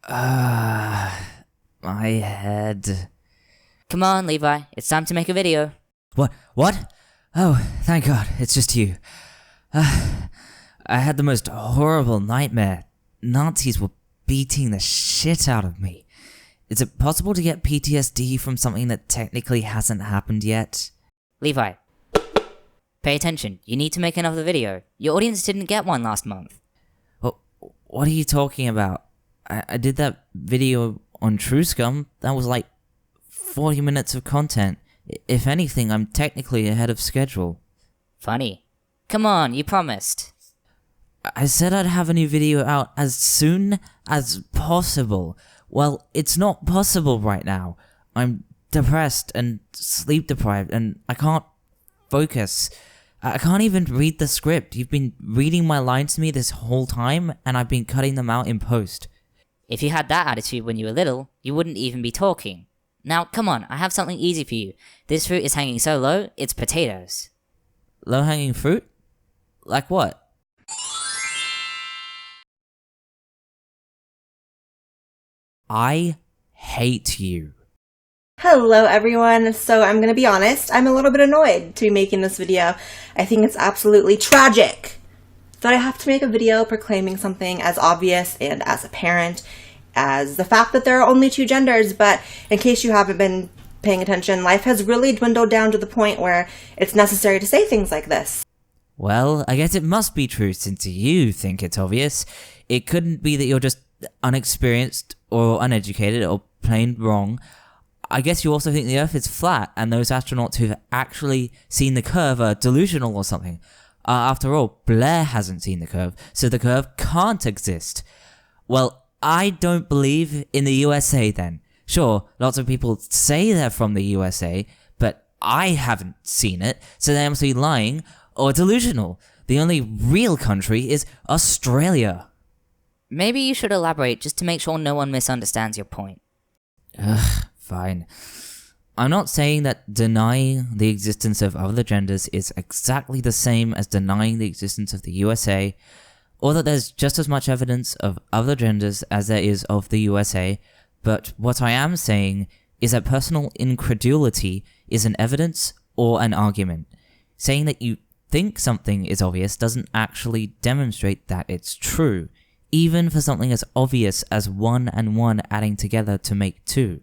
My head. Come on, Levi. It's time to make a video. What? Oh, thank God, it's just you. I had the most horrible nightmare. Nazis were beating the shit out of me. Is it possible to get PTSD from something that technically hasn't happened yet? Levi, pay attention. You need to make another video. Your audience didn't get one last month. What are you talking about? I did that video on True Scum. That was like 40 minutes of content. If anything, I'm technically ahead of schedule. Funny. Come on, you promised. I said I'd have a new video out as soon as possible. Well, it's not possible right now. I'm depressed and sleep deprived and I can't focus. I can't even read the script. You've been reading my lines to me this whole time and I've been cutting them out in post. If you had that attitude when you were little, you wouldn't even be talking. Now, come on, I have something easy for you. This fruit is hanging so low, it's potatoes. Low-hanging fruit? Like what? I hate you. Hello everyone, so I'm gonna be honest, I'm a little bit annoyed to be making this video. I think it's absolutely tragic that I have to make a video proclaiming something as obvious and as apparent as the fact that there are only two genders, but in case you haven't been paying attention, life has really dwindled down to the point where it's necessary to say things like this. Well, I guess it must be true since you think it's obvious. It couldn't be that you're just unexperienced or uneducated or plain wrong. I guess you also think the Earth is flat and those astronauts who've actually seen the curve are delusional or something. After all, Blaire hasn't seen the curve, so the curve can't exist. Well, I don't believe in the USA then. Sure, lots of people say they're from the USA, but I haven't seen it, so they must be lying or delusional. The only real country is Australia. Maybe you should elaborate just to make sure no one misunderstands your point. Fine. I'm not saying that denying the existence of other genders is exactly the same as denying the existence of the USA, or that there's just as much evidence of other genders as there is of the USA, but what I am saying is that personal incredulity is an evidence or an argument. Saying that you think something is obvious doesn't actually demonstrate that it's true, even for something as obvious as 1 and 1 adding together to make 2.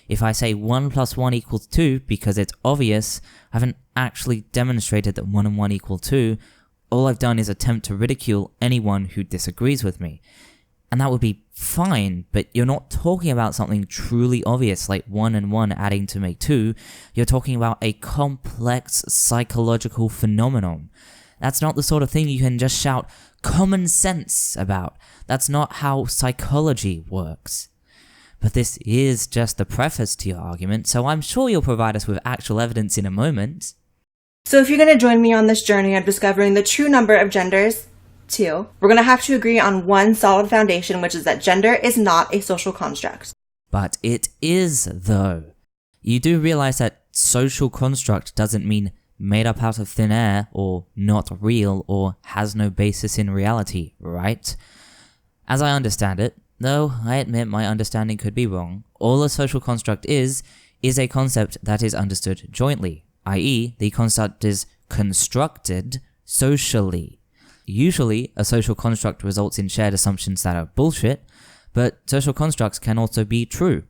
If I say 1 plus 1 equals 2 because it's obvious, I haven't actually demonstrated that 1 and 1 equal 2. All I've done is attempt to ridicule anyone who disagrees with me. And that would be fine, but you're not talking about something truly obvious like 1 and 1 adding to make 2. You're talking about a complex psychological phenomenon. That's not the sort of thing you can just shout common sense about. That's not how psychology works. But this is just the preface to your argument, so I'm sure you'll provide us with actual evidence in a moment. So if you're going to join me on this journey of discovering the true number of genders, 2, we're going to have to agree on one solid foundation, which is that gender is not a social construct. But it is, though. You do realize that social construct doesn't mean made up out of thin air, or not real, or has no basis in reality, right? As I understand it, though I admit my understanding could be wrong, all a social construct is a concept that is understood jointly, i.e. the concept is constructed socially. Usually, a social construct results in shared assumptions that are bullshit, but social constructs can also be true.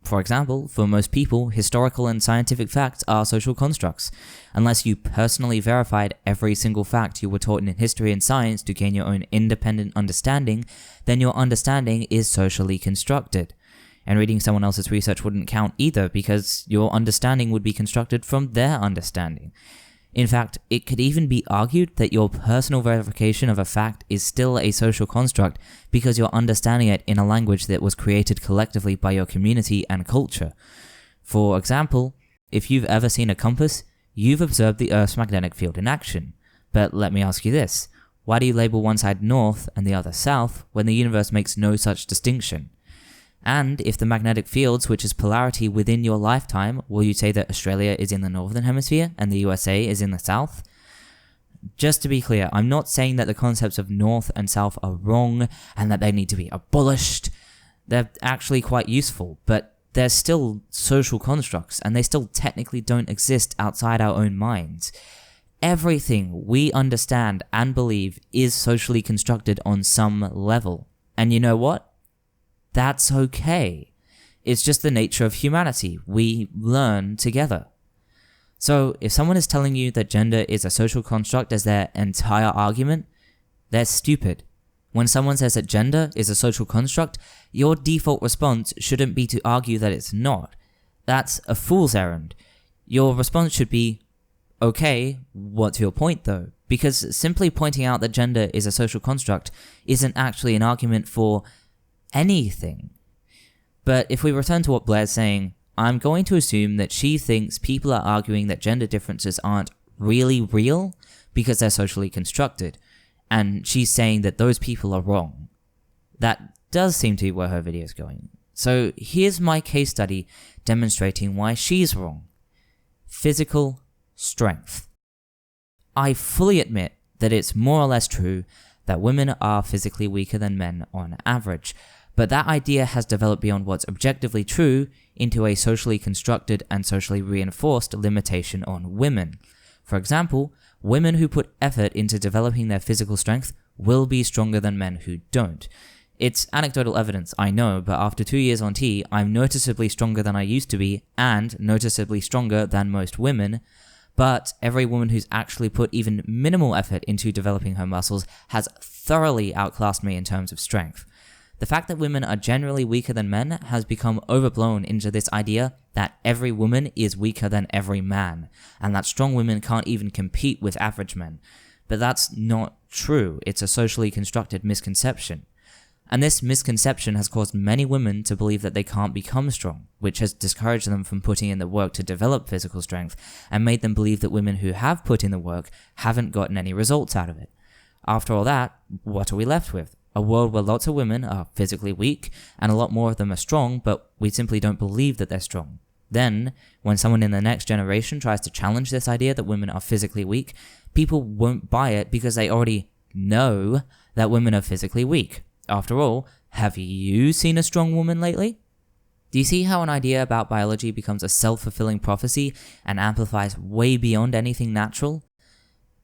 For example, for most people, historical and scientific facts are social constructs. Unless you personally verified every single fact you were taught in history and science to gain your own independent understanding, then your understanding is socially constructed. And reading someone else's research wouldn't count either, because your understanding would be constructed from their understanding. In fact, it could even be argued that your personal verification of a fact is still a social construct because you're understanding it in a language that was created collectively by your community and culture. For example, if you've ever seen a compass, you've observed the Earth's magnetic field in action. But let me ask you this, why do you label one side north and the other south when the universe makes no such distinction? And if the magnetic field switches polarity within your lifetime, will you say that Australia is in the northern hemisphere and the USA is in the south? Just to be clear, I'm not saying that the concepts of north and south are wrong and that they need to be abolished. They're actually quite useful, but they're still social constructs, and they still technically don't exist outside our own minds. Everything we understand and believe is socially constructed on some level. And you know what? That's okay. It's just the nature of humanity. We learn together. So if someone is telling you that gender is a social construct as their entire argument, they're stupid. When someone says that gender is a social construct, your default response shouldn't be to argue that it's not. That's a fool's errand. Your response should be, okay, what's your point though? Because simply pointing out that gender is a social construct isn't actually an argument for anything. But if we return to what Blaire's saying, I'm going to assume that she thinks people are arguing that gender differences aren't really real because they're socially constructed, and she's saying that those people are wrong. That does seem to be where her video is going. So here's my case study demonstrating why she's wrong. Physical strength. I fully admit that it's more or less true that women are physically weaker than men on average, but that idea has developed beyond what's objectively true into a socially constructed and socially reinforced limitation on women. For example, women who put effort into developing their physical strength will be stronger than men who don't. It's anecdotal evidence, I know, but after 2 years on T, I'm noticeably stronger than I used to be, and noticeably stronger than most women. But every woman who's actually put even minimal effort into developing her muscles has thoroughly outclassed me in terms of strength. The fact that women are generally weaker than men has become overblown into this idea that every woman is weaker than every man, and that strong women can't even compete with average men. But that's not true. It's a socially constructed misconception. And this misconception has caused many women to believe that they can't become strong, which has discouraged them from putting in the work to develop physical strength, and made them believe that women who have put in the work haven't gotten any results out of it. After all that, what are we left with? A world where lots of women are physically weak, and a lot more of them are strong, but we simply don't believe that they're strong. Then, when someone in the next generation tries to challenge this idea that women are physically weak, people won't buy it because they already know that women are physically weak. After all, have you seen a strong woman lately? Do you see how an idea about biology becomes a self-fulfilling prophecy and amplifies way beyond anything natural?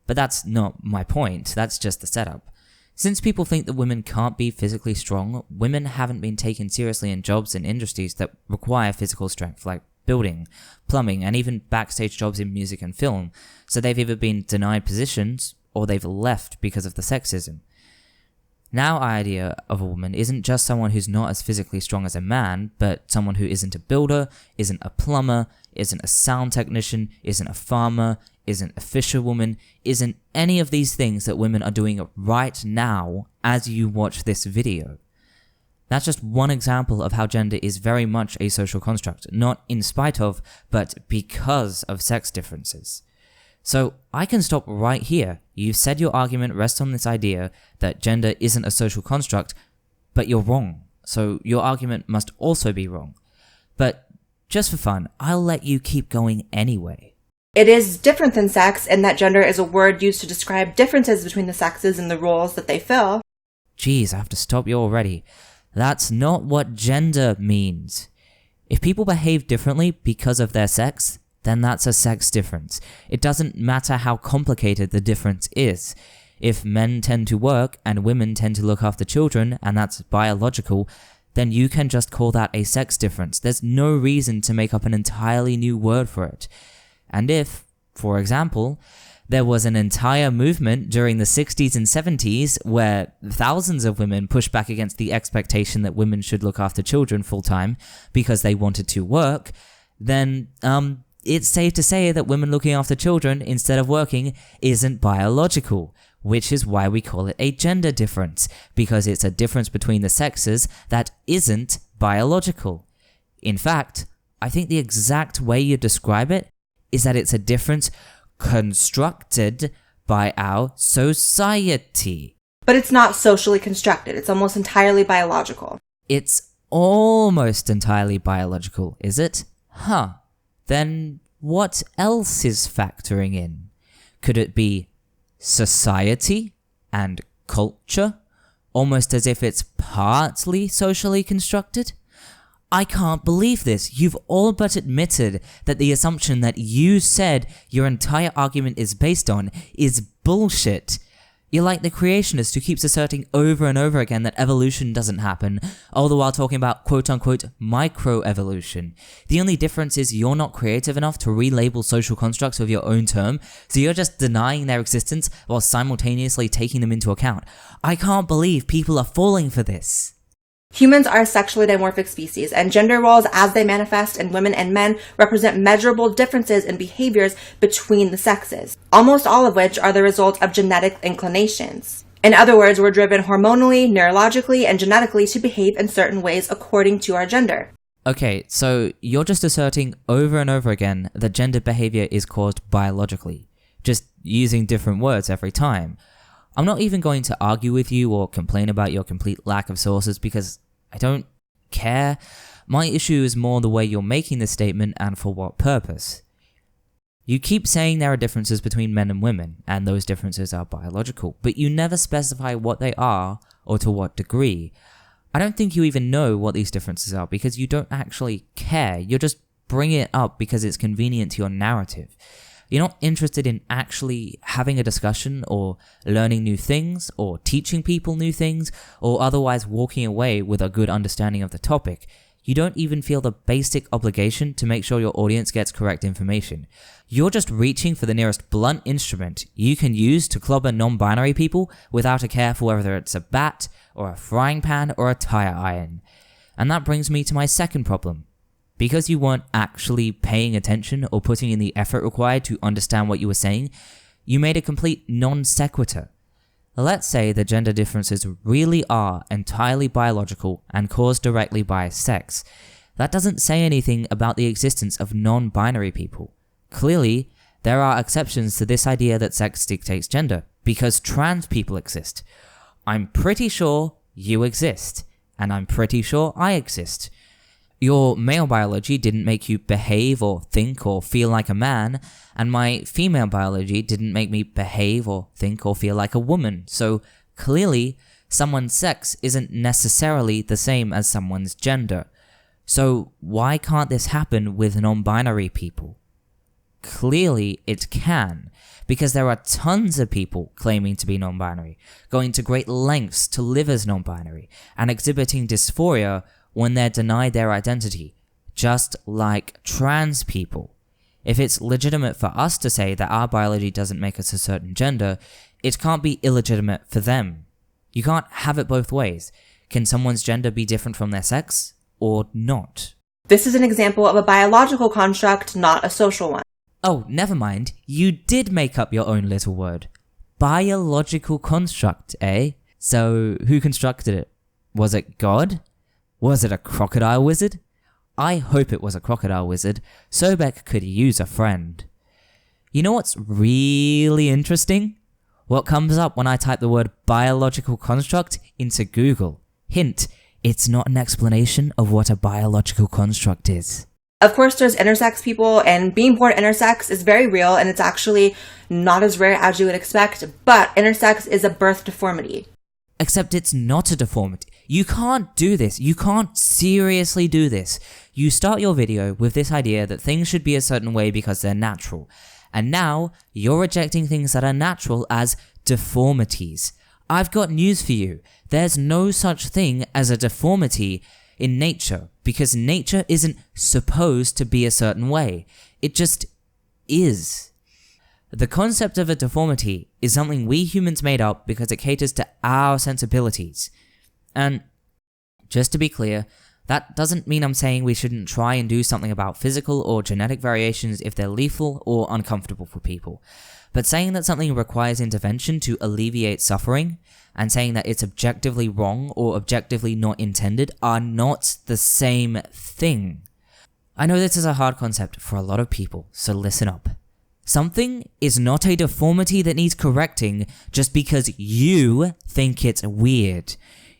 But that's not my point, that's just the setup. Since people think that women can't be physically strong, women haven't been taken seriously in jobs and industries that require physical strength, like building, plumbing, and even backstage jobs in music and film, so they've either been denied positions or they've left because of the sexism. Now our idea of a woman isn't just someone who's not as physically strong as a man, but someone who isn't a builder, isn't a plumber, isn't a sound technician, isn't a farmer, isn't a fisherwoman, isn't any of these things that women are doing right now as you watch this video. That's just one example of how gender is very much a social construct, not in spite of, but because of sex differences. So I can stop right here. You've said your argument rests on this idea that gender isn't a social construct, but you're wrong. So your argument must also be wrong. But just for fun, I'll let you keep going anyway. It is different than sex in that gender is a word used to describe differences between the sexes and the roles that they fill. Geez, I have to stop you already. That's not what gender means. If people behave differently because of their sex, then that's a sex difference. It doesn't matter how complicated the difference is. If men tend to work and women tend to look after children, and that's biological, then you can just call that a sex difference. There's no reason to make up an entirely new word for it. And if, for example, there was an entire movement during the 60s and 70s where thousands of women pushed back against the expectation that women should look after children full-time because they wanted to work, then, it's safe to say that women looking after children instead of working isn't biological, which is why we call it a gender difference, because it's a difference between the sexes that isn't biological. In fact, I think the exact way you describe it is that it's a difference constructed by our society. But it's not socially constructed. It's almost entirely biological. It's almost entirely biological, is it? Huh. Then what else is factoring in? Could it be society and culture? almost as if it's partly socially constructed? I can't believe this. You've all but admitted that the assumption that you said your entire argument is based on is bullshit. You're like the creationist who keeps asserting over and over again that evolution doesn't happen, all the while talking about quote-unquote microevolution. The only difference is you're not creative enough to relabel social constructs with your own term, so you're just denying their existence while simultaneously taking them into account. I can't believe people are falling for this. Humans are a sexually dimorphic species, and gender roles as they manifest in women and men represent measurable differences in behaviors between the sexes, almost all of which are the result of genetic inclinations. In other words, we're driven hormonally, neurologically, and genetically to behave in certain ways according to our gender. Okay, so you're just asserting over and over again that gender behavior is caused biologically, just using different words every time. I'm not even going to argue with you or complain about your complete lack of sources because I don't care. My issue is more the way you're making this statement and for what purpose. You keep saying there are differences between men and women, and those differences are biological, but you never specify what they are or to what degree. I don't think you even know what these differences are because you don't actually care. You're just bringing it up because it's convenient to your narrative. You're not interested in actually having a discussion or learning new things or teaching people new things or otherwise walking away with a good understanding of the topic. You don't even feel the basic obligation to make sure your audience gets correct information. You're just reaching for the nearest blunt instrument you can use to clobber non-binary people without a care for whether it's a bat or a frying pan or a tire iron. And that brings me to my second problem. Because you weren't actually paying attention or putting in the effort required to understand what you were saying, you made a complete non sequitur. Let's say the gender differences really are entirely biological and caused directly by sex. That doesn't say anything about the existence of non-binary people. Clearly, there are exceptions to this idea that sex dictates gender, because trans people exist. I'm pretty sure you exist, and I'm pretty sure I exist. Your male biology didn't make you behave or think or feel like a man, and my female biology didn't make me behave or think or feel like a woman, so clearly, someone's sex isn't necessarily the same as someone's gender. So why can't this happen with non-binary people? Clearly it can, because there are tons of people claiming to be non-binary, going to great lengths to live as non-binary, and exhibiting dysphoria when they're denied their identity, just like trans people. If it's legitimate for us to say that our biology doesn't make us a certain gender, it can't be illegitimate for them. You can't have it both ways. Can someone's gender be different from their sex, or not? This is an example of a biological construct, not a social one. Oh, never mind. You did make up your own little word. Biological construct, eh? So, who constructed it? Was it God? Was it a crocodile wizard? I hope it was a crocodile wizard. Sobek could use a friend. You know what's really interesting? What comes up when I type the word biological construct into Google? Hint, it's not an explanation of what a biological construct is. Of course, there's intersex people, and being born intersex is very real, and it's actually not as rare as you would expect, but intersex is a birth deformity. Except it's not a deformity. You can't do this. You can't seriously do this. You start your video with this idea that things should be a certain way because they're natural. And now, you're rejecting things that are natural as deformities. I've got news for you. There's no such thing as a deformity in nature, because nature isn't supposed to be a certain way. It just is. The concept of a deformity is something we humans made up because it caters to our sensibilities. And just to be clear, that doesn't mean I'm saying we shouldn't try and do something about physical or genetic variations if they're lethal or uncomfortable for people. But saying that something requires intervention to alleviate suffering, and saying that it's objectively wrong or objectively not intended are not the same thing. I know this is a hard concept for a lot of people, so listen up. Something is not a deformity that needs correcting just because you think it's weird.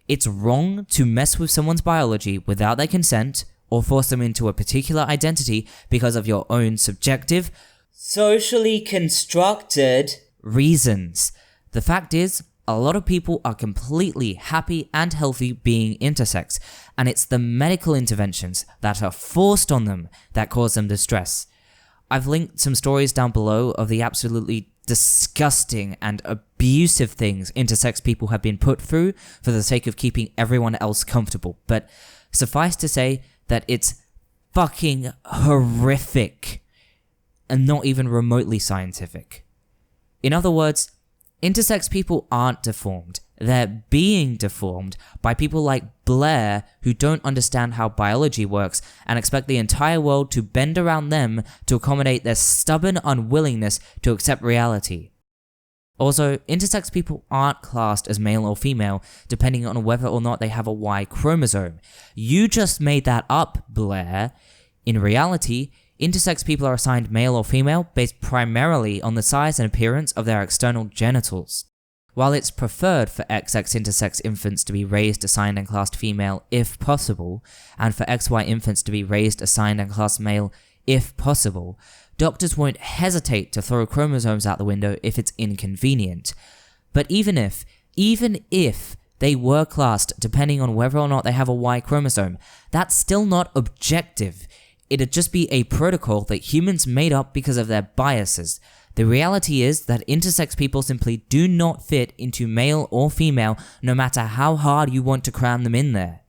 It's wrong to mess with someone's biology without their consent or force them into a particular identity because of your own subjective, socially constructed reasons. The fact is, a lot of people are completely happy and healthy being intersex, and it's the medical interventions that are forced on them that cause them distress. I've linked some stories down below of the absolutely disgusting and abusive things intersex people have been put through for the sake of keeping everyone else comfortable, but suffice to say that it's fucking horrific and not even remotely scientific. In other words, intersex people aren't deformed. They're being deformed by people like Blaire who don't understand how biology works and expect the entire world to bend around them to accommodate their stubborn unwillingness to accept reality. Also, intersex people aren't classed as male or female depending on whether or not they have a Y chromosome. You just made that up, Blaire. In reality, intersex people are assigned male or female based primarily on the size and appearance of their external genitals. While it's preferred for XX intersex infants to be raised, assigned, and classed female if possible, and for XY infants to be raised, assigned, and classed male if possible, doctors won't hesitate to throw chromosomes out the window if it's inconvenient. But even if they were classed depending on whether or not they have a Y chromosome, that's still not objective. It'd just be a protocol that humans made up because of their biases. The reality is that intersex people simply do not fit into male or female no matter how hard you want to cram them in there.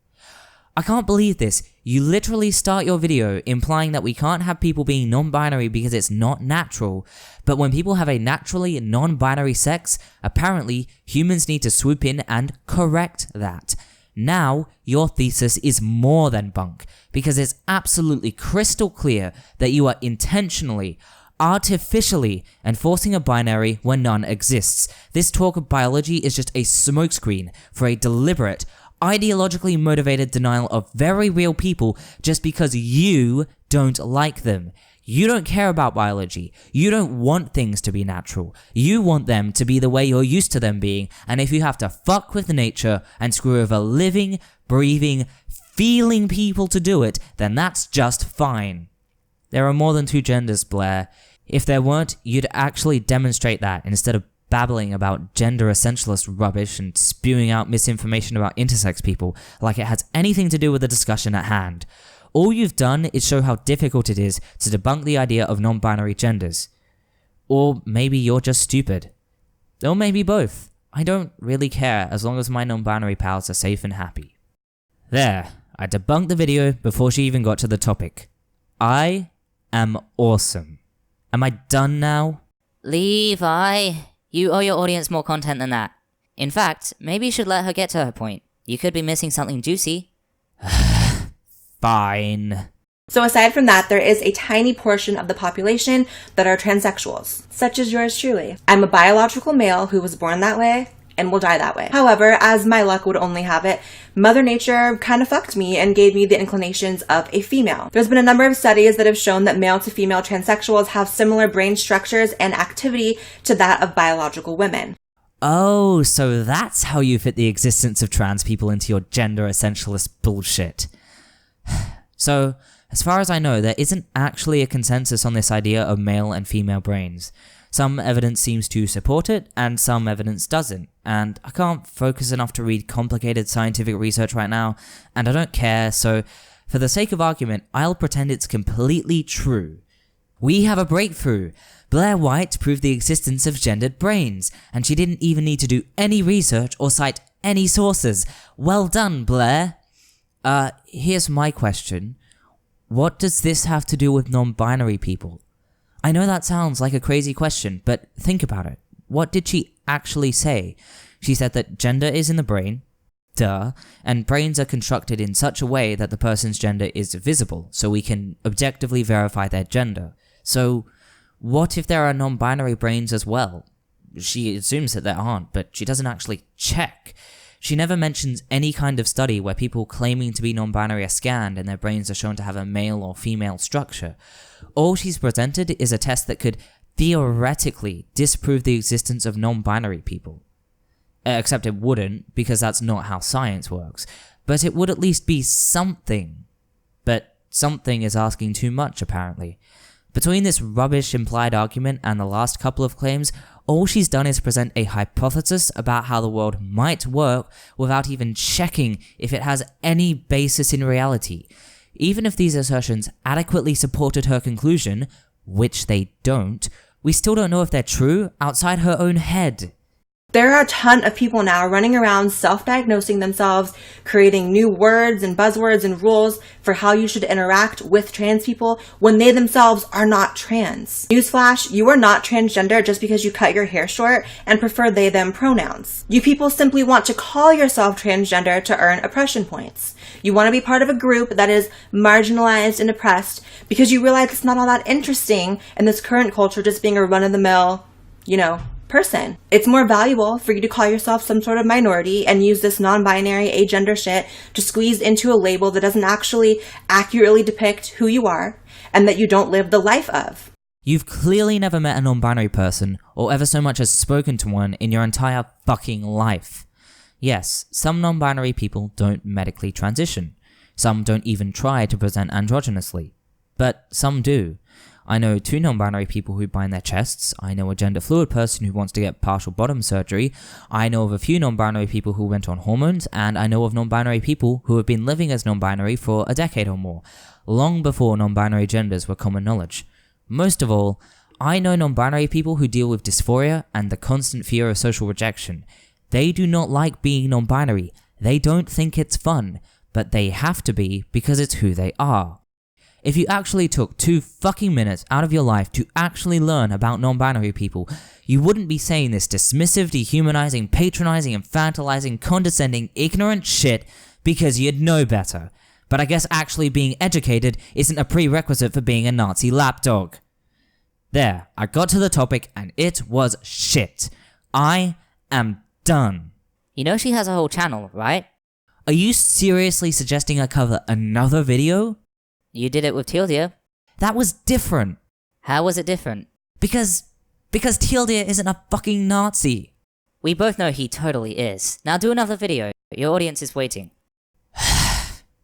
I can't believe this. You literally start your video implying that we can't have people being non-binary because it's not natural, but when people have a naturally non-binary sex, apparently humans need to swoop in and correct that. Now, your thesis is more than bunk, because it's absolutely crystal clear that you are intentionally, artificially enforcing a binary when none exists. This talk of biology is just a smokescreen for a deliberate, ideologically motivated denial of very real people just because you don't like them. You don't care about biology. You don't want things to be natural. You want them to be the way you're used to them being, and if you have to fuck with nature and screw over living, breathing, feeling people to do it, then that's just fine. There are more than two genders, Blaire. If there weren't, you'd actually demonstrate that instead of babbling about gender essentialist rubbish and spewing out misinformation about intersex people like it has anything to do with the discussion at hand. All you've done is show how difficult it is to debunk the idea of non-binary genders. Or maybe you're just stupid. Or maybe both. I don't really care as long as my non-binary pals are safe and happy. There, I debunked the video before she even got to the topic. I am awesome. Am I done now? Levi, you owe your audience more content than that. In fact, maybe you should let her get to her point. You could be missing something juicy. Fine. So aside from that, there is a tiny portion of the population that are transsexuals, such as yours truly. I'm a biological male who was born that way and will die that way. However, as my luck would only have it, Mother Nature kind of fucked me and gave me the inclinations of a female. There's been a number of studies that have shown that male to female transsexuals have similar brain structures and activity to that of biological women. Oh, so that's how you fit the existence of trans people into your gender essentialist bullshit. So, as far as I know, there isn't actually a consensus on this idea of male and female brains. Some evidence seems to support it, and some evidence doesn't, and I can't focus enough to read complicated scientific research right now, and I don't care, so for the sake of argument, I'll pretend it's completely true. We have a breakthrough! Blaire White proved the existence of gendered brains, and she didn't even need to do any research or cite any sources. Well done, Blaire! Here's my question. What does this have to do with non-binary people? I know that sounds like a crazy question, but think about it. What did she actually say? She said that gender is in the brain, duh, and brains are constructed in such a way that the person's gender is visible, so we can objectively verify their gender. So, what if there are non-binary brains as well? She assumes that there aren't, but she doesn't actually check. She never mentions any kind of study where people claiming to be non-binary are scanned and their brains are shown to have a male or female structure. All she's presented is a test that could theoretically disprove the existence of non-binary people. Except it wouldn't, because that's not how science works. But it would at least be something. But something is asking too much, apparently. Between this rubbish implied argument and the last couple of claims, all she's done is present a hypothesis about how the world might work without even checking if it has any basis in reality. Even if these assertions adequately supported her conclusion, which they don't, we still don't know if they're true outside her own head. There are a ton of people now running around self-diagnosing themselves, creating new words and buzzwords and rules for how you should interact with trans people when they themselves are not trans. Newsflash, you are not transgender just because you cut your hair short and prefer they/them pronouns. You people simply want to call yourself transgender to earn oppression points. You want to be part of a group that is marginalized and oppressed because you realize it's not all that interesting in this current culture just being a run-of-the-mill, person. It's more valuable for you to call yourself some sort of minority and use this non-binary agender shit to squeeze into a label that doesn't actually accurately depict who you are and that you don't live the life of. You've clearly never met a non-binary person or ever so much as spoken to one in your entire fucking life. Yes, some non-binary people don't medically transition. Some don't even try to present androgynously. But some do. I know 2 non-binary people who bind their chests, I know a gender-fluid person who wants to get partial bottom surgery, I know of a few non-binary people who went on hormones, and I know of non-binary people who have been living as non-binary for a decade or more, long before non-binary genders were common knowledge. Most of all, I know non-binary people who deal with dysphoria and the constant fear of social rejection. They do not like being non-binary, they don't think it's fun, but they have to be because it's who they are. If you actually took 2 fucking minutes out of your life to actually learn about non-binary people, you wouldn't be saying this dismissive, dehumanizing, patronizing, infantilizing, condescending, ignorant shit because you'd know better. But I guess actually being educated isn't a prerequisite for being a Nazi lapdog. There, I got to the topic and it was shit. I am done. You know she has a whole channel, right? Are you seriously suggesting I cover another video? You did it with Tildia. That was different. How was it different? Because Tildia isn't a fucking Nazi. We both know he totally is. Now do another video. Your audience is waiting.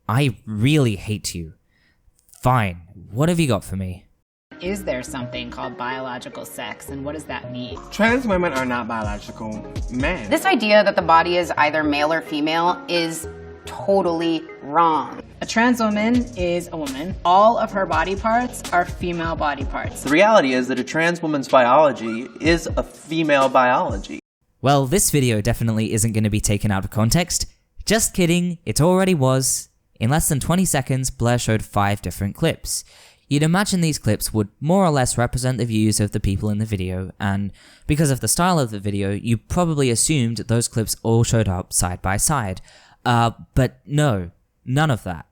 I really hate you. Fine, what have you got for me? Is there something called biological sex, and what does that mean? Trans women are not biological men. This idea that the body is either male or female is totally wrong. A trans woman is a woman. All of her body parts are female body parts. The reality is that a trans woman's biology is a female biology. Well, this video definitely isn't going to be taken out of context. Just kidding, it already was. In less than 20 seconds, Blaire showed 5 different clips. You'd imagine these clips would more or less represent the views of the people in the video, and because of the style of the video, you probably assumed those clips all showed up side by side. But no, none of that.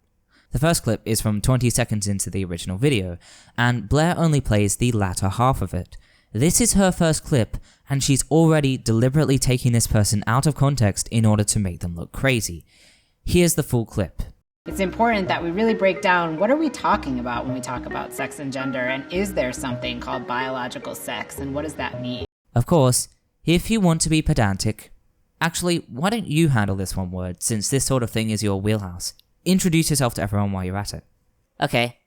The first clip is from 20 seconds into the original video, and Blaire only plays the latter half of it. This is her first clip, and she's already deliberately taking this person out of context in order to make them look crazy. Here's the full clip. It's important that we really break down what are we talking about when we talk about sex and gender, and is there something called biological sex, and what does that mean? Of course, if you want to be pedantic, actually, why don't you handle this one word, since this sort of thing is your wheelhouse? Introduce yourself to everyone while you're at it. Okay.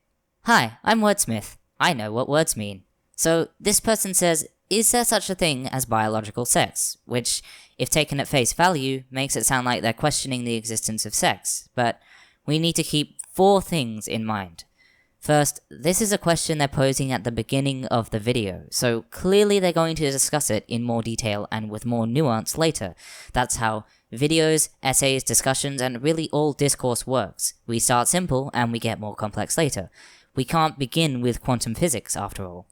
Hi, I'm Wordsmith. I know what words mean. So, this person says, is there such a thing as biological sex? Which, if taken at face value, makes it sound like they're questioning the existence of sex. But we need to keep 4 things in mind. First, this is a question they're posing at the beginning of the video, so clearly they're going to discuss it in more detail and with more nuance later. That's how videos, essays, discussions, and really all discourse works. We start simple and we get more complex later. We can't begin with quantum physics, after all.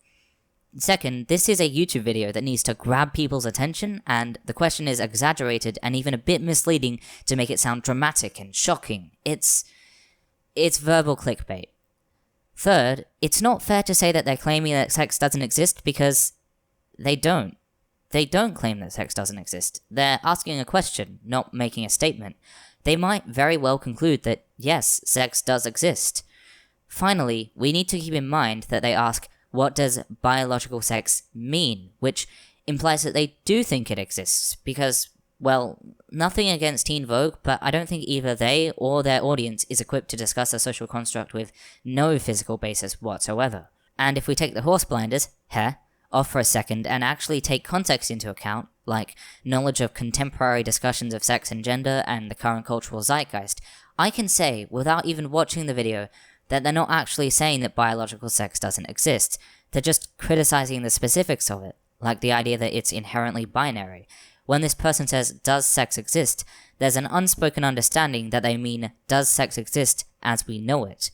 Second, this is a YouTube video that needs to grab people's attention, and the question is exaggerated and even a bit misleading to make it sound dramatic and shocking. It's verbal clickbait. Third, it's not fair to say that they're claiming that sex doesn't exist because they don't. They don't claim that sex doesn't exist. They're asking a question, not making a statement. They might very well conclude that, yes, sex does exist. Finally, we need to keep in mind that they ask, what does biological sex mean? Which implies that they do think it exists, because, well, nothing against Teen Vogue, but I don't think either they or their audience is equipped to discuss a social construct with no physical basis whatsoever. And if we take the horse blinders, off for a second and actually take context into account, like knowledge of contemporary discussions of sex and gender and the current cultural zeitgeist, I can say, without even watching the video, that they're not actually saying that biological sex doesn't exist. They're just criticizing the specifics of it, like the idea that it's inherently binary. When this person says, does sex exist, there's an unspoken understanding that they mean, does sex exist as we know it?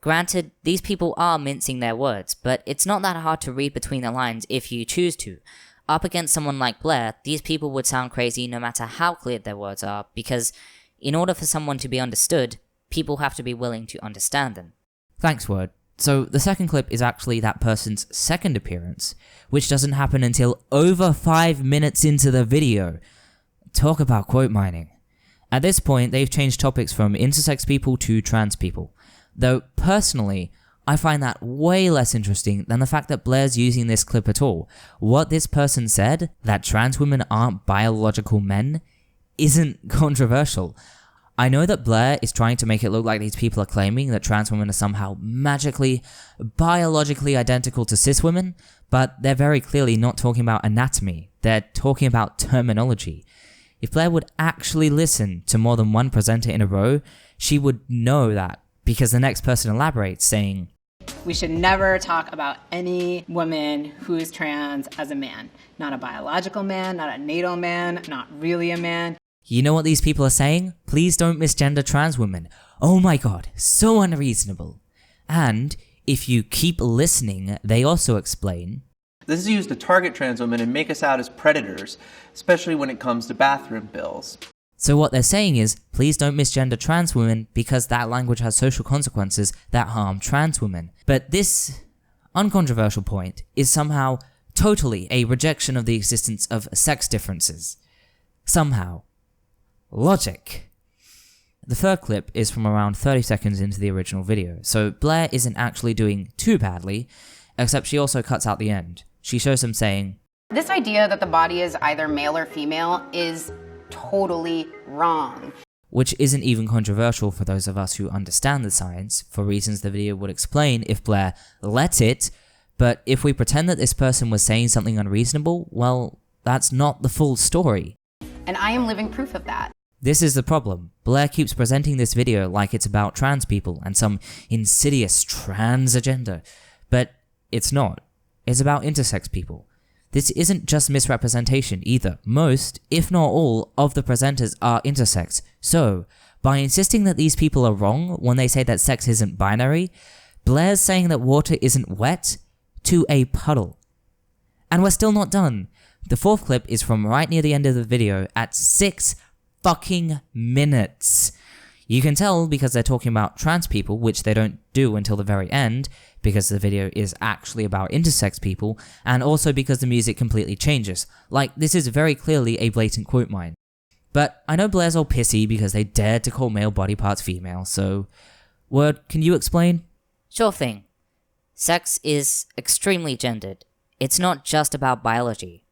Granted, these people are mincing their words, but it's not that hard to read between the lines if you choose to. Up against someone like Blaire, these people would sound crazy no matter how clear their words are, because in order for someone to be understood, people have to be willing to understand them. Thanks, Word. So the second clip is actually that person's second appearance, which doesn't happen until over 5 minutes into the video. Talk about quote mining. At this point, they've changed topics from intersex people to trans people. Though, personally, I find that way less interesting than the fact that Blaire's using this clip at all. What this person said, that trans women aren't biological men, isn't controversial. I know that Blaire is trying to make it look like these people are claiming that trans women are somehow magically, biologically identical to cis women, but they're very clearly not talking about anatomy, they're talking about terminology. If Blaire would actually listen to more than one presenter in a row, she would know that, because the next person elaborates, saying, We should never talk about any woman who is trans as a man. Not a biological man, not a natal man, not really a man. You know what these people are saying? Please don't misgender trans women. Oh my god, so unreasonable. And if you keep listening, they also explain, This is used to target trans women and make us out as predators, especially when it comes to bathroom bills. so what they're saying is, please don't misgender trans women because that language has social consequences that harm trans women. But this uncontroversial point is somehow totally a rejection of the existence of sex differences. Somehow. Logic. The third clip is from around 30 seconds into the original video, so Blaire isn't actually doing too badly, except she also cuts out the end. She shows him saying, This idea that the body is either male or female is totally wrong. which isn't even controversial for those of us who understand the science, for reasons the video would explain if Blaire let it, but if we pretend that this person was saying something unreasonable, well, that's not the full story. And I am living proof of that. This is the problem. Blaire keeps presenting this video like it's about trans people and some insidious trans agenda, but it's not. It's about intersex people. This isn't just misrepresentation either. Most, if not all, of the presenters are intersex. So, by insisting that these people are wrong when they say that sex isn't binary, Blaire's saying that water isn't wet to a puddle. And we're still not done. The fourth clip is from right near the end of the video at 6 fucking minutes. You can tell because they're talking about trans people, which they don't do until the very end, because the video is actually about intersex people, and also because the music completely changes. Like, this is very clearly a blatant quote mine. But I know Blaire's all pissy because they dared to call male body parts female, so... Word, can you explain? Sure thing. Sex is extremely gendered. It's not just about biology.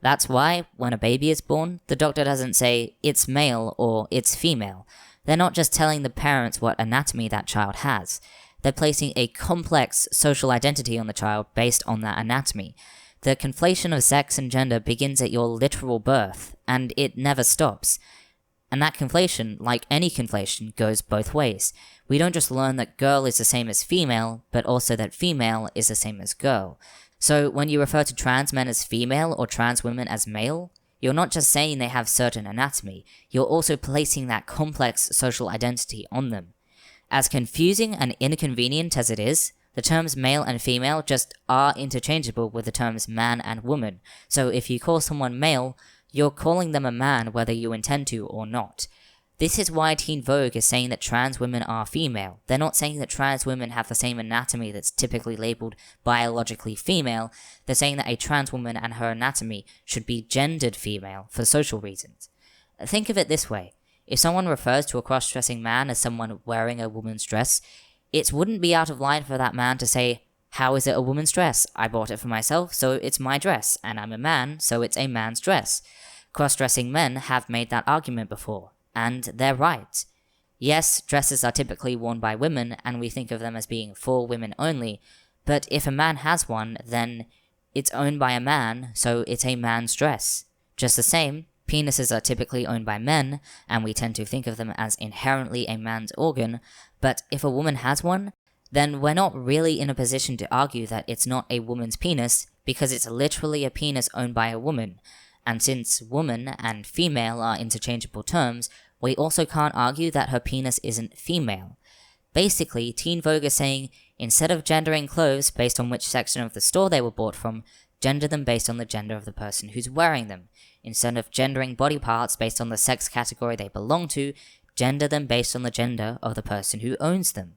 That's why, when a baby is born, the doctor doesn't say, it's male or it's female. They're not just telling the parents what anatomy that child has. They're placing a complex social identity on the child based on that anatomy. The conflation of sex and gender begins at your literal birth, and it never stops. And that conflation, like any conflation, goes both ways. We don't just learn that girl is the same as female, but also that female is the same as girl. So when you refer to trans men as female or trans women as male, you're not just saying they have certain anatomy, you're also placing that complex social identity on them. As confusing and inconvenient as it is, the terms male and female just are interchangeable with the terms man and woman, so if you call someone male, you're calling them a man whether you intend to or not. This is why Teen Vogue is saying that trans women are female. They're not saying that trans women have the same anatomy that's typically labeled biologically female. They're saying that a trans woman and her anatomy should be gendered female for social reasons. Think of it this way. If someone refers to a cross-dressing man as someone wearing a woman's dress, it wouldn't be out of line for that man to say, how is it a woman's dress? I bought it for myself, so it's my dress, and I'm a man, so it's a man's dress. Cross-dressing men have made that argument before. And they're right. Yes, dresses are typically worn by women, and we think of them as being for women only, But if a man has one, then it's owned by a man, so it's a man's dress. Just the same, penises are typically owned by men, and we tend to think of them as inherently a man's organ, but if a woman has one, then we're not really in a position to argue that it's not a woman's penis, because it's literally a penis owned by a woman. And since woman and female are interchangeable terms, we also can't argue that her penis isn't female. Basically, Teen Vogue is saying, instead of gendering clothes based on which section of the store they were bought from, gender them based on the gender of the person who's wearing them. Instead of gendering body parts based on the sex category they belong to, gender them based on the gender of the person who owns them.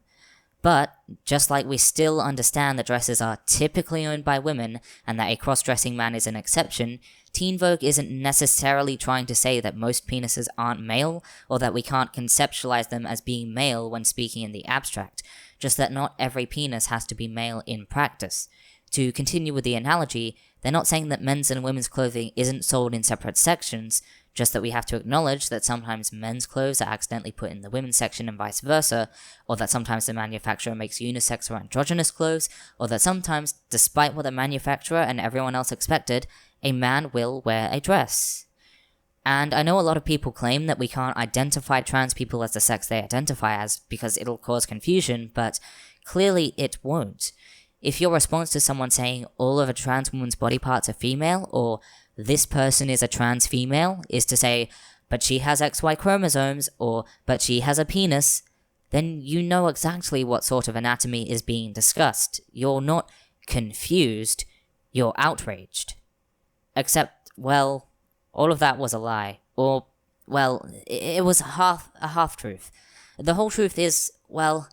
But, just like we still understand that dresses are typically owned by women, and that a cross-dressing man is an exception, Teen Vogue isn't necessarily trying to say that most penises aren't male, or that we can't conceptualize them as being male when speaking in the abstract, just that not every penis has to be male in practice. To continue with the analogy, they're not saying that men's and women's clothing isn't sold in separate sections, just that we have to acknowledge that sometimes men's clothes are accidentally put in the women's section and vice versa, or that sometimes the manufacturer makes unisex or androgynous clothes, or that sometimes, despite what the manufacturer and everyone else expected, a man will wear a dress. And I know a lot of people claim that we can't identify trans people as the sex they identify as because it'll cause confusion, but clearly it won't. If your response to someone saying all of a trans woman's body parts are female, or this person is a trans female, is to say, but she has XY chromosomes, or but she has a penis, then you know exactly what sort of anatomy is being discussed. You're not confused, you're outraged. Except, well, all of that was a lie. Or, well, it was a half-truth. The whole truth is, well,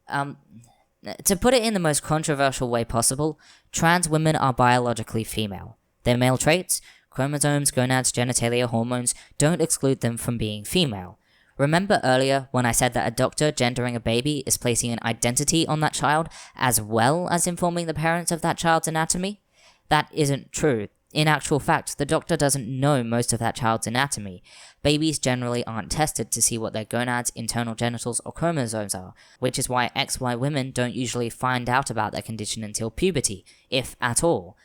to put it in the most controversial way possible, trans women are biologically female. Their male traits, chromosomes, gonads, genitalia, hormones, don't exclude them from being female. Remember earlier when I said that a doctor gendering a baby is placing an identity on that child, as well as informing the parents of that child's anatomy? That isn't true. In actual fact, the doctor doesn't know most of that child's anatomy. Babies generally aren't tested to see what their gonads, internal genitals, or chromosomes are, which is why XY women don't usually find out about their condition until puberty, if at all.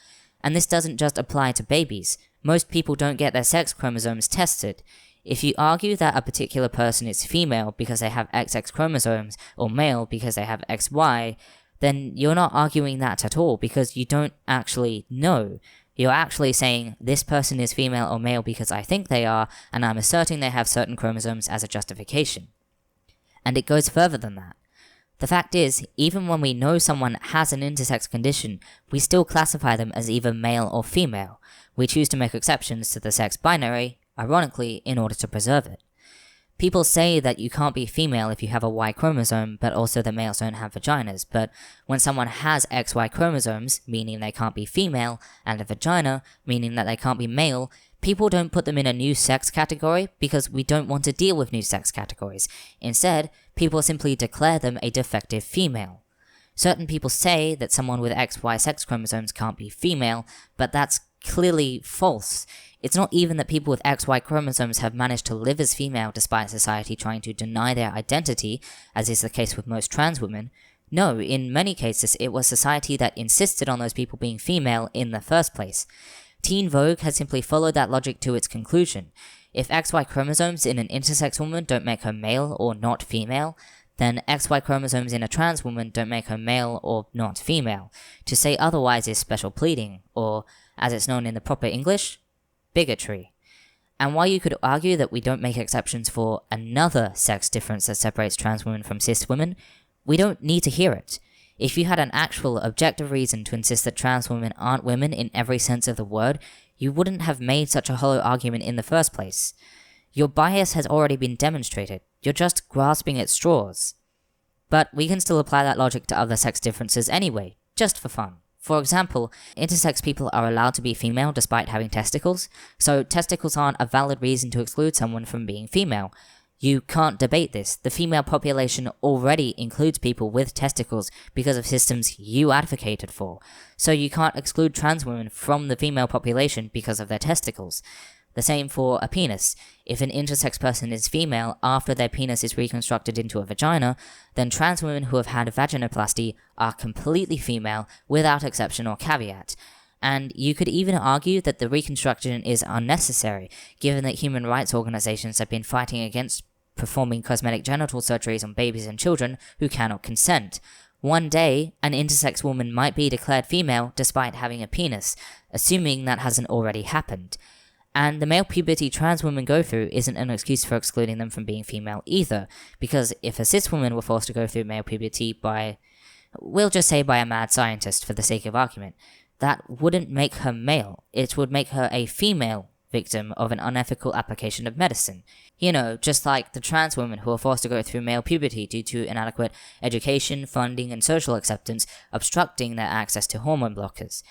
And this doesn't just apply to babies. Most people don't get their sex chromosomes tested. If you argue that a particular person is female because they have XX chromosomes, or male because they have XY, then you're not arguing that at all because you don't actually know. You're actually saying, this person is female or male because I think they are, and I'm asserting they have certain chromosomes as a justification. And it goes further than that. The fact is, even when we know someone has an intersex condition, we still classify them as either male or female. We choose to make exceptions to the sex binary, ironically, in order to preserve it. People say that you can't be female if you have a Y chromosome, but also that males don't have vaginas, but when someone has XY chromosomes, meaning they can't be female, and a vagina, meaning that they can't be male, people don't put them in a new sex category because we don't want to deal with new sex categories. Instead, people simply declare them a defective female. Certain people say that someone with XY sex chromosomes can't be female, but that's clearly false. It's not even that people with XY chromosomes have managed to live as female despite society trying to deny their identity, as is the case with most trans women. No, in many cases it was society that insisted on those people being female in the first place. Teen Vogue has simply followed that logic to its conclusion. If XY chromosomes in an intersex woman don't make her male or not female, then XY chromosomes in a trans woman don't make her male or not female. To say otherwise is special pleading, or, as it's known in the proper English, bigotry. And while you could argue that we don't make exceptions for another sex difference that separates trans women from cis women, we don't need to hear it. If you had an actual objective reason to insist that trans women aren't women in every sense of the word, you wouldn't have made such a hollow argument in the first place. Your bias has already been demonstrated, you're just grasping at straws. But we can still apply that logic to other sex differences anyway, just for fun. For example, intersex people are allowed to be female despite having testicles, so testicles aren't a valid reason to exclude someone from being female. You can't debate this. The female population already includes people with testicles because of systems you advocated for, so you can't exclude trans women from the female population because of their testicles. The same for a penis. If an intersex person is female after their penis is reconstructed into a vagina, then trans women who have had vaginoplasty are completely female without exception or caveat. And you could even argue that the reconstruction is unnecessary, given that human rights organizations have been fighting against performing cosmetic genital surgeries on babies and children who cannot consent. One day, an intersex woman might be declared female despite having a penis, assuming that hasn't already happened. And the male puberty trans women go through isn't an excuse for excluding them from being female either, because if a cis woman were forced to go through male puberty we'll just say by a mad scientist for the sake of argument, that wouldn't make her male, it would make her a female victim of an unethical application of medicine. You know, just like the trans women who are forced to go through male puberty due to inadequate education, funding, and social acceptance, obstructing their access to hormone blockers.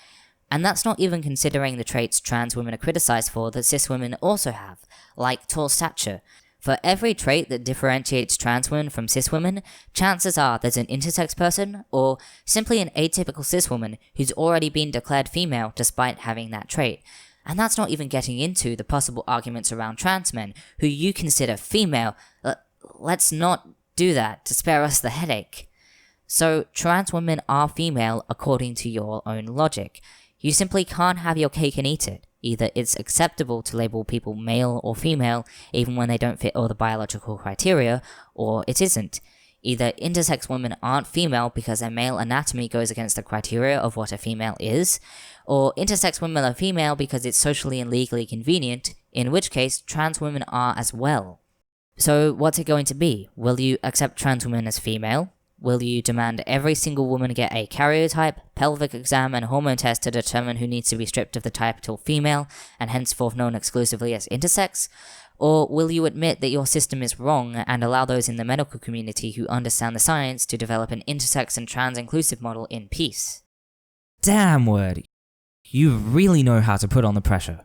And that's not even considering the traits trans women are criticized for that cis women also have, like tall stature. For every trait that differentiates trans women from cis women, chances are there's an intersex person, or simply an atypical cis woman who's already been declared female despite having that trait. And that's not even getting into the possible arguments around trans men, who you consider female. Let's not do that to spare us the headache. So, trans women are female according to your own logic. You simply can't have your cake and eat it. Either it's acceptable to label people male or female even when they don't fit all the biological criteria, or it isn't. Either intersex women aren't female because their male anatomy goes against the criteria of what a female is, or intersex women are female because it's socially and legally convenient, in which case trans women are as well. So what's it going to be? Will you accept trans women as female? Will you demand every single woman get a karyotype, pelvic exam, and hormone test to determine who needs to be stripped of the title female, and henceforth known exclusively as intersex? Or will you admit that your system is wrong and allow those in the medical community who understand the science to develop an intersex and trans-inclusive model in peace? Damn word. You really know how to put on the pressure.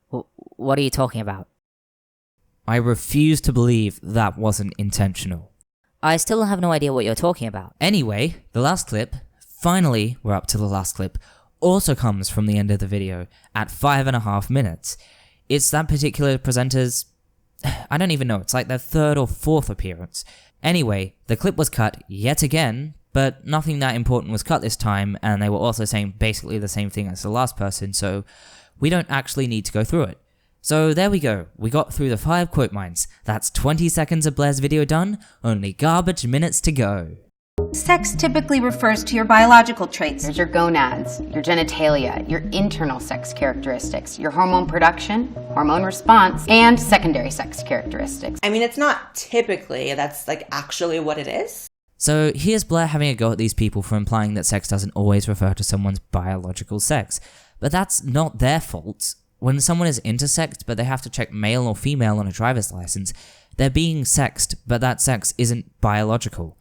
What are you talking about? I refuse to believe that wasn't intentional. I still have no idea what you're talking about. Anyway, the last clip, finally we're up to the last clip, also comes from the end of the video at 5.5 minutes. It's that particular presenter's, I don't even know, it's like their third or fourth appearance. Anyway, the clip was cut yet again, but nothing that important was cut this time, and they were also saying basically the same thing as the last person, so we don't actually need to go through it. So there we go, we got through the 5 quote mines. That's 20 seconds of Blaire's video done, only garbage minutes to go. Sex typically refers to your biological traits. There's your gonads, your genitalia, your internal sex characteristics, your hormone production, hormone response, and secondary sex characteristics. I mean, it's not typically, that's like actually what it is. So here's Blaire having a go at these people for implying that sex doesn't always refer to someone's biological sex. But that's not their fault. When someone is intersex but they have to check male or female on a driver's license, they're being sexed, but that sex isn't biological.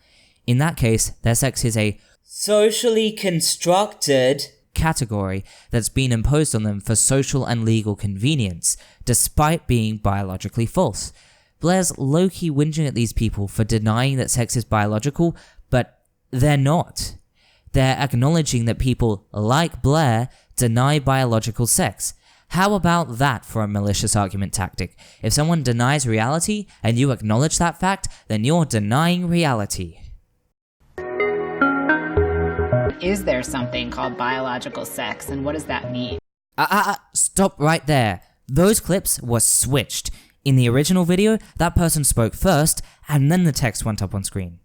In that case, their sex is a socially constructed category that's been imposed on them for social and legal convenience, despite being biologically false. Blaire's low-key whinging at these people for denying that sex is biological, but they're not. They're acknowledging that people like Blaire deny biological sex. How about that for a malicious argument tactic? If someone denies reality and you acknowledge that fact, then you're denying reality. Is there something called biological sex, and what does that mean? Stop right there. Those clips were switched. In the original video, that person spoke first, and then the text went up on screen.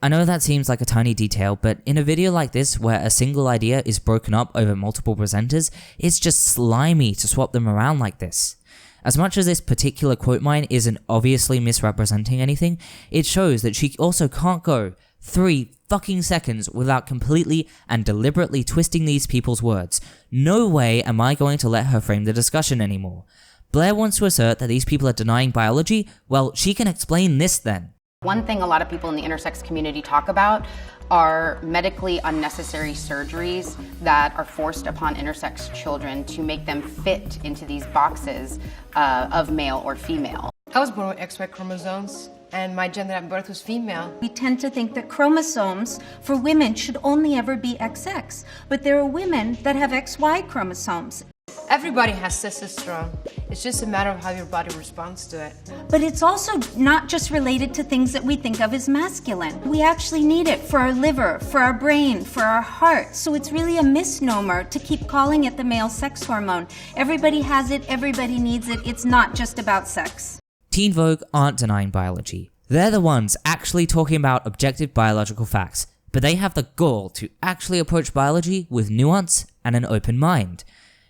I know that seems like a tiny detail, but in a video like this where a single idea is broken up over multiple presenters, it's just slimy to swap them around like this. As much as this particular quote mine isn't obviously misrepresenting anything, it shows that she also can't go 3 fucking seconds without completely and deliberately twisting these people's words. No way am I going to let her frame the discussion anymore. Blaire wants to assert that these people are denying biology. Well, she can explain this then. One thing a lot of people in the intersex community talk about are medically unnecessary surgeries that are forced upon intersex children to make them fit into these boxes of male or female. I was born with XY chromosomes, and my gender at birth was female. We tend to think that chromosomes for women should only ever be XX, but there are women that have XY chromosomes. Everybody has testosterone. It's just a matter of how your body responds to it. But it's also not just related to things that we think of as masculine. We actually need it for our liver, for our brain, for our heart. So it's really a misnomer to keep calling it the male sex hormone. Everybody has it, everybody needs it. It's not just about sex. Teen Vogue aren't denying biology. They're the ones actually talking about objective biological facts, but they have the gall to actually approach biology with nuance and an open mind.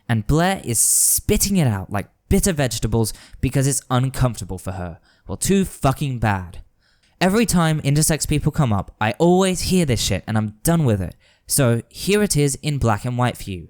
And Blaire is spitting it out like bitter vegetables because it's uncomfortable for her. Well, too fucking bad. Every time intersex people come up, I always hear this shit and I'm done with it. So here it is in black and white for you.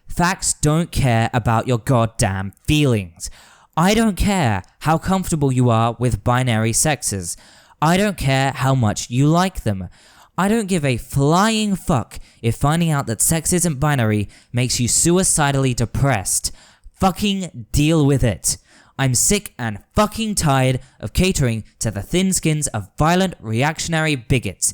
Facts don't care about your goddamn feelings. I don't care how comfortable you are with binary sexes. I don't care how much you like them. I don't give a flying fuck if finding out that sex isn't binary makes you suicidally depressed. Fucking deal with it. I'm sick and fucking tired of catering to the thin skins of violent reactionary bigots.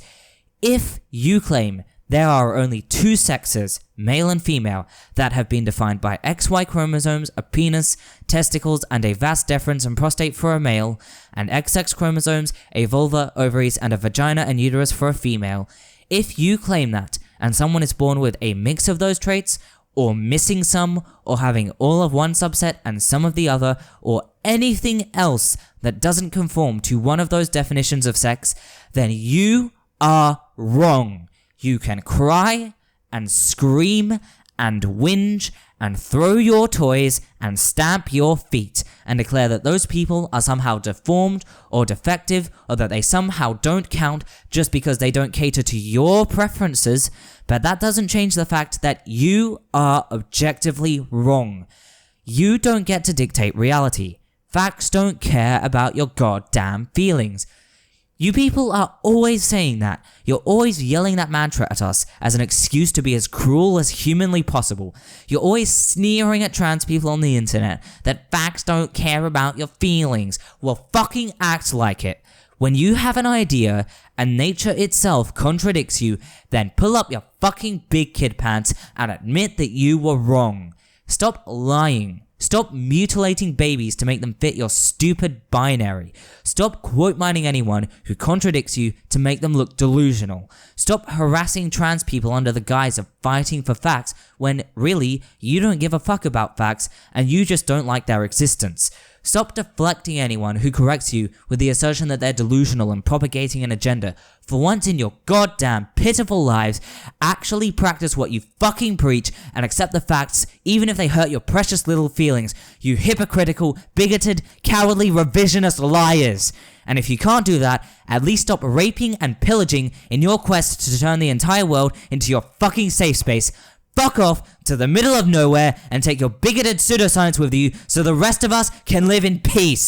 If you claim there are only two sexes, male and female, that have been defined by XY chromosomes, a penis, testicles, and a vas deferens and prostate for a male, and XX chromosomes, a vulva, ovaries, and a vagina and uterus for a female. If you claim that, and someone is born with a mix of those traits, or missing some, or having all of one subset and some of the other, or anything else that doesn't conform to one of those definitions of sex, then you are wrong. You can cry and scream and whinge and throw your toys and stamp your feet and declare that those people are somehow deformed or defective or that they somehow don't count just because they don't cater to your preferences, but that doesn't change the fact that you are objectively wrong. You don't get to dictate reality. Facts don't care about your goddamn feelings. You people are always saying that. You're always yelling that mantra at us as an excuse to be as cruel as humanly possible. You're always sneering at trans people on the internet that facts don't care about your feelings. Well, fucking act like it. When you have an idea and nature itself contradicts you, then pull up your fucking big kid pants and admit that you were wrong. Stop lying. Stop mutilating babies to make them fit your stupid binary. Stop quote mining anyone who contradicts you to make them look delusional. Stop harassing trans people under the guise of fighting for facts when really you don't give a fuck about facts and you just don't like their existence. Stop deflecting anyone who corrects you with the assertion that they're delusional and propagating an agenda. For once in your goddamn pitiful lives, actually practice what you fucking preach and accept the facts even if they hurt your precious little feelings, you hypocritical, bigoted, cowardly, revisionist liars. And if you can't do that, at least stop raping and pillaging in your quest to turn the entire world into your fucking safe space. Fuck off to the middle of nowhere and take your bigoted pseudoscience with you so the rest of us can live in peace.